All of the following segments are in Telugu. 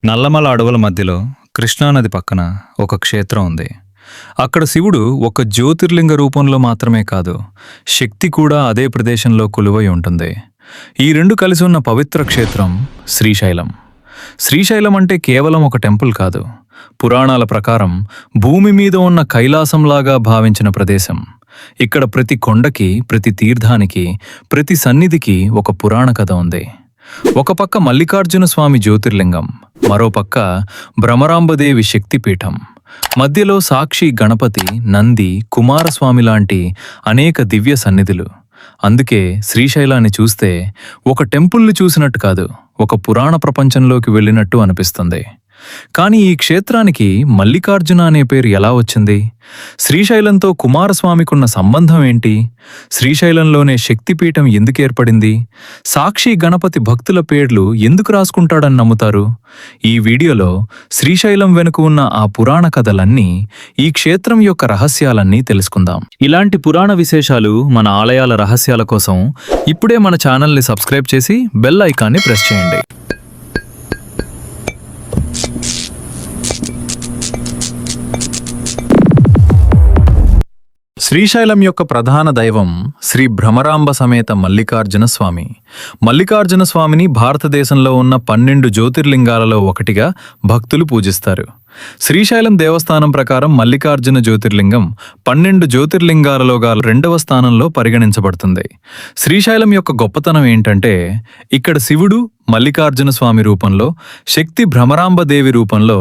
నల్లమల అడవుల మధ్యలో కృష్ణానది పక్కన ఒక క్షేత్రం ఉంది. అక్కడ శివుడు ఒక జ్యోతిర్లింగ రూపంలో మాత్రమే కాదు, శక్తి కూడా అదే ప్రదేశంలో కొలువై ఉంటుంది. ఈ రెండు కలిసి ఉన్న పవిత్ర క్షేత్రం శ్రీశైలం. శ్రీశైలం అంటే కేవలం ఒక టెంపుల్ కాదు, పురాణాల ప్రకారం భూమి మీద ఉన్న కైలాసంలాగా భావించిన ప్రదేశం. ఇక్కడ ప్రతి కొండకి, ప్రతి తీర్థానికి, ప్రతి సన్నిధికి ఒక పురాణ కథ ఉంది. ఒక పక్క మల్లికార్జున స్వామి జ్యోతిర్లింగం, మరోపక్క భ్రమరాంబదేవి శక్తిపీఠం, మధ్యలో సాక్షి గణపతి, నంది, కుమారస్వామి లాంటి అనేక దివ్య సన్నిధులు. అందుకే శ్రీశైలాన్ని చూస్తే ఒక టెంపుల్ని చూసినట్టు కాదు, ఒక పురాణ ప్రపంచంలోకి వెళ్ళినట్టు అనిపిస్తుంది. కానీ ఈ క్షేత్రానికి మల్లికార్జున అనే పేరు ఎలా వచ్చింది? శ్రీశైలంతో కుమారస్వామికున్న సంబంధం ఏంటి? శ్రీశైలంలోనే శక్తిపీఠం ఎందుకు ఏర్పడింది? సాక్షి గణపతి భక్తుల పేర్లు ఎందుకు రాసుకుంటాడని నమ్ముతారు? ఈ వీడియోలో శ్రీశైలం వెనుక ఉన్న ఆ పురాణ కథలన్నీ, ఈ క్షేత్రం యొక్క రహస్యాలన్నీ తెలుసుకుందాం. ఇలాంటి పురాణ విశేషాలు, మన ఆలయాల రహస్యాల కోసం ఇప్పుడే మన ఛానల్ని సబ్స్క్రైబ్ చేసి బెల్ ఐకాన్ని ప్రెస్ చేయండి. శ్రీశైలం యొక్క ప్రధాన దైవం శ్రీ భ్రమరాంబ సమేత మల్లికార్జున స్వామి. మల్లికార్జున స్వామిని భారతదేశంలో ఉన్న 12 జ్యోతిర్లింగాలలో ఒకటిగా భక్తులు పూజిస్తారు. శ్రీశైలం దేవస్థానం ప్రకారం మల్లికార్జున జ్యోతిర్లింగం 12 జ్యోతిర్లింగాలలో 2వ స్థానంలో పరిగణించబడుతుంది. శ్రీశైలం యొక్క గొప్పతనం ఏంటంటే, ఇక్కడ శివుడు మల్లికార్జున స్వామి రూపంలో, శక్తి భ్రమరాంబదేవి రూపంలో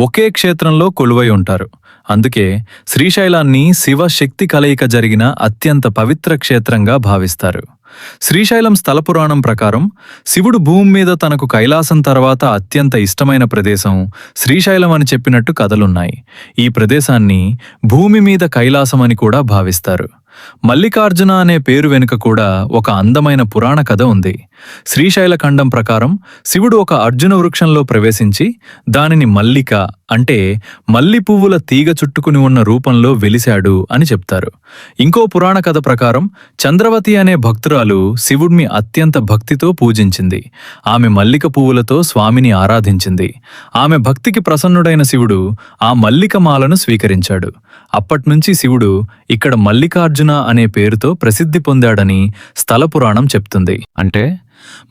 ఒకే క్షేత్రంలో కొలువై ఉంటారు. అందుకే శ్రీశైలాన్ని శివ శక్తి కలయిక జరిగిన అత్యంత పవిత్ర క్షేత్రంగా భావిస్తారు. శ్రీశైలం స్థల పురాణం ప్రకారం శివుడు భూమి మీద తనకు కైలాసం తర్వాత అత్యంత ఇష్టమైన ప్రదేశం శ్రీశైలం అని చెప్పినట్టు కథలున్నాయి. ఈ ప్రదేశాన్ని భూమి మీద కైలాసం అని కూడా భావిస్తారు. మల్లికార్జున అనే పేరు వెనుక కూడా ఒక అందమైన పురాణ కథ ఉంది. శ్రీశైల ఖండం ప్రకారం శివుడు ఒక అర్జున వృక్షంలో ప్రవేశించి దానిని మల్లిక అంటే మల్లి పువ్వుల తీగ చుట్టుకుని ఉన్న రూపంలో వెలిశాడు అని చెప్తారు. ఇంకో పురాణ కథ ప్రకారం చంద్రవతి అనే భక్తురాలు శివుడిని అత్యంత భక్తితో పూజించింది. ఆమె మల్లిక పువ్వులతో స్వామిని ఆరాధించింది. ఆమె భక్తికి ప్రసన్నుడైన శివుడు ఆ మల్లిక మాలను స్వీకరించాడు. అప్పట్నుంచి శివుడు ఇక్కడ మల్లికార్జున అనే పేరుతో ప్రసిద్ధి పొందాడని స్థల పురాణం చెప్తుంది. అంటే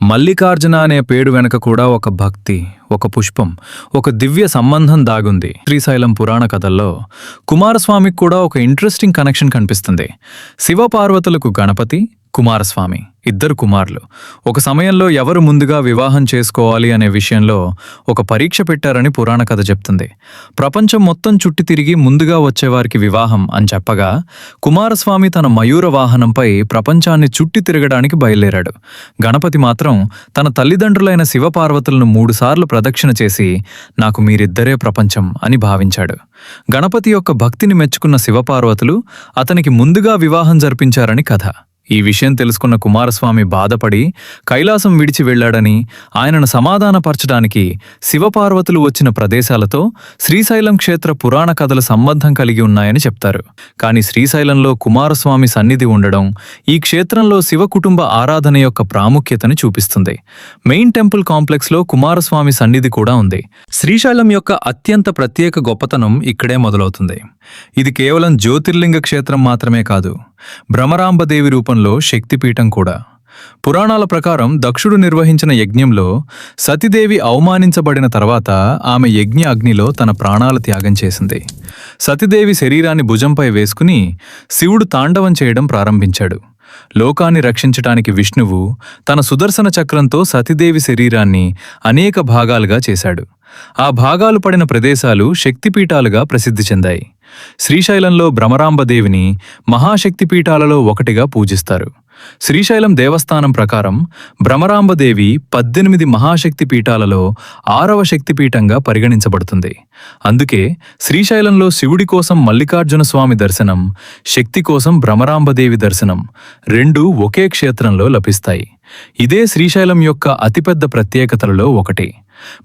మల్లికార్జున అనే పేరు వెనక కూడా ఒక భక్తి, ఒక పుష్పం, ఒక దివ్య సంబంధం దాగుంది. శ్రీశైలం పురాణ కథల్లో కుమారస్వామికి కూడా ఒక ఇంట్రెస్టింగ్ కనెక్షన్ కనిపిస్తుంది. శివపార్వతులకు గణపతి, కుమారస్వామి ఇద్దరు కుమారులు. ఒక సమయంలో ఎవరు ముందుగా వివాహం చేసుకోవాలి అనే విషయంలో ఒక పరీక్ష పెట్టారని పురాణ కథ చెప్తుంది. ప్రపంచం మొత్తం చుట్టి తిరిగి ముందుగా వచ్చేవారికి వివాహం అని చెప్పగా, కుమారస్వామి తన మయూర వాహనంపై ప్రపంచాన్ని చుట్టి తిరగడానికి బయలుదేరాడు. గణపతి మాత్రం తన తల్లిదండ్రులైన శివపార్వతులను 3 సార్లు ప్రదక్షిణ చేసి నాకు మీరిద్దరే ప్రపంచం అని భావించాడు. గణపతి యొక్క భక్తిని మెచ్చుకున్న శివపార్వతులు అతనికి ముందుగా వివాహం జరిపించారని కథ. ఈ విషయం తెలుసుకున్న కుమారస్వామి బాధపడి కైలాసం విడిచి వెళ్లాడని, ఆయనను సమాధానపరచడానికి శివపార్వతులు వచ్చిన ప్రదేశాలతో శ్రీశైలం క్షేత్ర పురాణ కథలు సంబంధం కలిగి ఉన్నాయని చెప్తారు. కానీ శ్రీశైలంలో కుమారస్వామి సన్నిధి ఉండడం ఈ క్షేత్రంలో శివ కుటుంబ ఆరాధన యొక్క ప్రాముఖ్యతను చూపిస్తుంది. మెయిన్ టెంపుల్ కాంప్లెక్స్లో కుమారస్వామి సన్నిధి కూడా ఉంది. శ్రీశైలం యొక్క అత్యంత ప్రత్యేక గొప్పతనం ఇక్కడే మొదలవుతుంది. ఇది కేవలం జ్యోతిర్లింగ క్షేత్రం మాత్రమే కాదు, భ్రమరాంబదేవి రూపంలో శక్తిపీఠం కూడా. పురాణాల ప్రకారం దక్షుడు నిర్వహించిన యజ్ఞంలో సతీదేవి అవమానించబడిన తర్వాత ఆమె యజ్ఞ అగ్నిలో తన ప్రాణాలు త్యాగం చేసింది. సతీదేవి శరీరాన్ని భుజంపై వేసుకుని శివుడు తాండవం చేయడం ప్రారంభించాడు. లోకాన్ని రక్షించటానికి విష్ణువు తన సుదర్శన చక్రంతో సతీదేవి శరీరాన్ని అనేక భాగాలుగా చేశాడు. ఆ భాగాలు పడిన ప్రదేశాలు శక్తిపీఠాలుగా ప్రసిద్ధి చెందాయి. శ్రీశైలంలో భ్రమరాంబదేవిని మహాశక్తిపీఠాలలో ఒకటిగా పూజిస్తారు. శ్రీశైలం దేవస్థానం ప్రకారం భ్రమరాంబదేవి 18 మహాశక్తి పీఠాలలో 6వ శక్తిపీఠంగా పరిగణించబడుతుంది. అందుకే శ్రీశైలంలో శివుడి కోసం మల్లికార్జున స్వామి దర్శనం, శక్తి కోసం భ్రమరాంబదేవి దర్శనం 2 ఒకే క్షేత్రంలో లభిస్తాయి. ఇదే శ్రీశైలం యొక్క అతిపెద్ద ప్రత్యేకతలలో ఒకటి.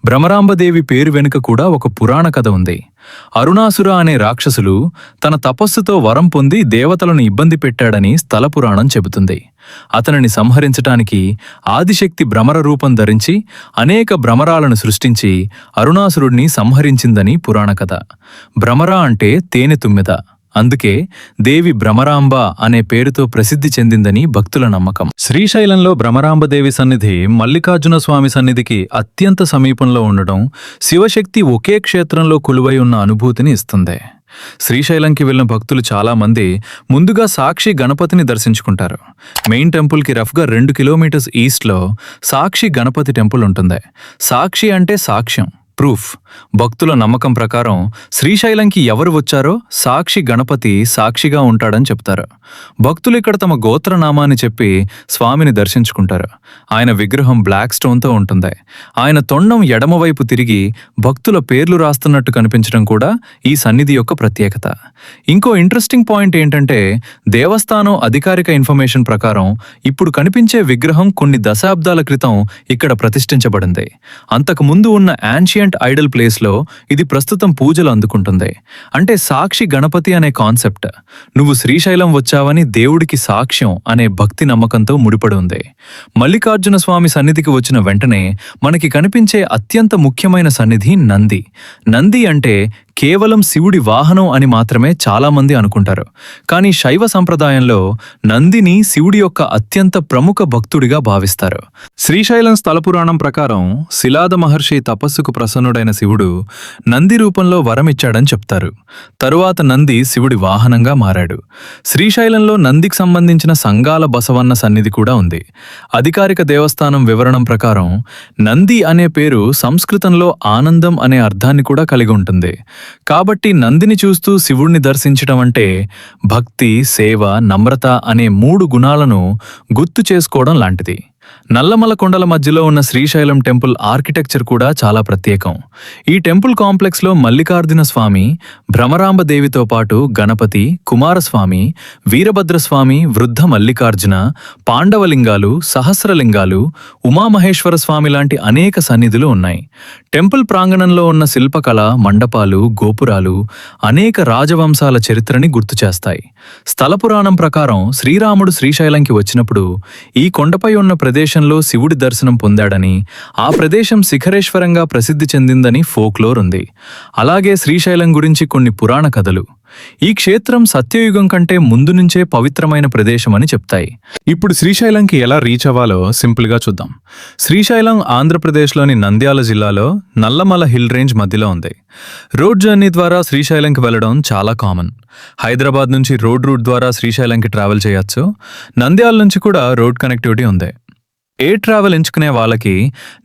భ్రమరాంబదేవి పేరు వెనుక కూడా ఒక పురాణ కథ ఉంది. అరుణాసుర అనే రాక్షసులు తన తపస్సుతో వరం పొంది దేవతలను ఇబ్బంది పెట్టాడని స్థల పురాణం చెబుతుంది. అతనిని సంహరించటానికి ఆదిశక్తి భ్రమర రూపం ధరించి అనేక భ్రమరాలను సృష్టించి అరుణాసురుడిని సంహరించిందని పురాణ కథ. భ్రమర అంటే తేనె తుమ్మెద. అందుకే దేవి భ్రమరాంబ అనే పేరుతో ప్రసిద్ధి చెందిందని భక్తుల నమ్మకం. శ్రీశైలంలో భ్రమరాంబదేవి సన్నిధి మల్లికార్జున స్వామి సన్నిధికి అత్యంత సమీపంలో ఉండడం శివశక్తి ఒకే క్షేత్రంలో కొలువై ఉన్న అనుభూతిని ఇస్తుంది. శ్రీశైలంకి వెళ్లిన భక్తులు చాలా మంది ముందుగా సాక్షి గణపతిని దర్శించుకుంటారు. మెయిన్ టెంపుల్కి రఫ్గా 2 కిలోమీటర్స్ ఈస్ట్లో సాక్షి గణపతి టెంపుల్ ఉంటుంది. సాక్షి అంటే సాక్ష్యం, ప్రూఫ్. భక్తుల నమ్మకం ప్రకారం శ్రీశైలంకి ఎవరు వచ్చారో సాక్షి గణపతి సాక్షిగా ఉంటాడని చెప్తారు. భక్తులు ఇక్కడ తమ గోత్రనామాన్ని చెప్పి స్వామిని దర్శించుకుంటారు. ఆయన విగ్రహం బ్లాక్ స్టోన్తో ఉంటుంది. ఆయన తొండం ఎడమవైపు తిరిగి భక్తుల పేర్లు రాస్తున్నట్టు కనిపించడం కూడా ఈ సన్నిధి యొక్క ప్రత్యేకత. ఇంకో ఇంట్రెస్టింగ్ పాయింట్ ఏంటంటే దేవస్థానం అధికారిక ఇన్ఫర్మేషన్ ప్రకారం ఇప్పుడు కనిపించే విగ్రహం కొన్ని దశాబ్దాల క్రితం ఇక్కడ ప్రతిష్ఠించబడింది. అంతకుముందు ఉన్న యాన్షియంట్ ఐడల్ ప్లేస్లో ఇది ప్రస్తుతం పూజలు అందుకుంటుంది. అంటే సాక్షి గణపతి అనే కాన్సెప్ట్ నువ్వు శ్రీశైలం వచ్చావని దేవుడికి సాక్ష్యం అనే భక్తి నమ్మకంతో ముడిపడి ఉంది. మల్లికార్జున స్వామి సన్నిధికి వచ్చిన వెంటనే మనకి కనిపించే అత్యంత ముఖ్యమైన సన్నిధి నంది. నంది అంటే కేవలం శివుడి వాహనం అని మాత్రమే చాలామంది అనుకుంటారు. కానీ శైవ సంప్రదాయంలో నందిని శివుడి యొక్క అత్యంత ప్రముఖ భక్తుడిగా భావిస్తారు. శ్రీశైలం స్థల పురాణం ప్రకారం శిలాద మహర్షి తపస్సుకు ప్రసన్నుడైన శివుడు నంది రూపంలో వరమిచ్చాడని చెప్తారు. తరువాత నంది శివుడి వాహనంగా మారాడు. శ్రీశైలంలో నందికి సంబంధించిన సంగాల బసవన్న సన్నిధి కూడా ఉంది. అధికారిక దేవస్థానం వివరణం ప్రకారం నంది అనే పేరు సంస్కృతంలో ఆనందం అనే అర్థాన్ని కూడా కలిగి ఉంటుంది. కాబట్టి నందిని చూస్తూ శివుణ్ణి దర్శించడం అంటే భక్తి, సేవ, నమ్రత అనే 3 గుణాలను గుర్తు చేసుకోవడం లాంటిది. నల్లమల కొండల మధ్యలో ఉన్న శ్రీశైలం టెంపుల్ ఆర్కిటెక్చర్ కూడా చాలా ప్రత్యేకం. ఈ టెంపుల్ కాంప్లెక్స్లో మల్లికార్జున స్వామి, భ్రమరాంబదేవితో పాటు గణపతి, కుమారస్వామి, వీరభద్రస్వామి, వృద్ధ మల్లికార్జున, పాండవలింగాలు, సహస్రలింగాలు, ఉమామహేశ్వర స్వామి లాంటి అనేక సన్నిధులు ఉన్నాయి. టెంపుల్ ప్రాంగణంలో ఉన్న శిల్పకళ, మండపాలు, గోపురాలు అనేక రాజవంశాల చరిత్రని గుర్తు చేస్తాయి. స్థల పురాణం ప్రకారం శ్రీరాముడు శ్రీశైలంకి వచ్చినప్పుడు ఈ కొండపై ఉన్న ప్రదేశంలో శివుడి దర్శనం పొందాడని, ఆ ప్రదేశం శిఖరేశ్వరంగా ప్రసిద్ధి చెందిందని ఫోక్లోర్ ఉంది. అలాగే శ్రీశైలం గురించి కొన్ని పురాణ కథలు ఈ క్షేత్రం సత్యయుగం కంటే ముందు నుంచే పవిత్రమైన ప్రదేశమని చెప్తాయి. ఇప్పుడు శ్రీశైలంకి ఎలా రీచ్ అవ్వాలో సింపుల్గా చూద్దాం. శ్రీశైలం ఆంధ్రప్రదేశ్లోని నంద్యాల జిల్లాలో నల్లమల హిల్ రేంజ్ మధ్యలో ఉంది. రోడ్ జర్నీ ద్వారా శ్రీశైలంకి వెళ్లడం చాలా కామన్. హైదరాబాద్ నుంచి రోడ్ రూట్ ద్వారా శ్రీశైలంకి ట్రావెల్ చేయొచ్చు. నంద్యాల నుంచి కూడా రోడ్ కనెక్టివిటీ ఉంది. ఎయిర్ ట్రావెల్ ఎంచుకునే వాళ్ళకి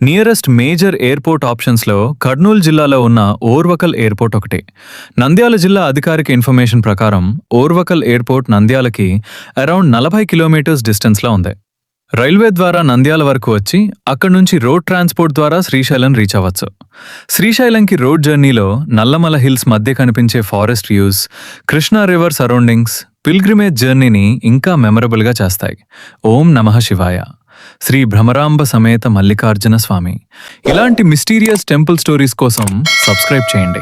నియరెస్ట్ మేజర్ ఎయిర్పోర్ట్ ఆప్షన్స్లో కర్నూలు జిల్లాలో ఉన్న ఓర్వకల్ ఎయిర్పోర్ట్ ఒకటి. నంద్యాల జిల్లా అధికారిక ఇన్ఫర్మేషన్ ప్రకారం ఓర్వకల్ ఎయిర్పోర్ట్ నంద్యాలకి అరౌండ్ 40 కిలోమీటర్స్ డిస్టెన్స్లో ఉంది. రైల్వే ద్వారా నంద్యాల వరకు వచ్చి అక్కడి నుంచి రోడ్ ట్రాన్స్పోర్ట్ ద్వారా శ్రీశైలం రీచ్ అవ్వచ్చు. శ్రీశైలంకి రోడ్ జర్నీలో నల్లమల హిల్స్ మధ్య కనిపించే forest views, Krishna river surroundings pilgrimage జర్నీని ఇంకా మెమరబుల్గా చేస్తాయి. ఓం నమః శివాయ. శ్రీ భ్రమరాంబ సమేత మల్లికార్జున స్వామి. ఇలాంటి మిస్టీరియస్ టెంపుల్ స్టోరీస్ కోసం సబ్స్క్రైబ్ చేయండి.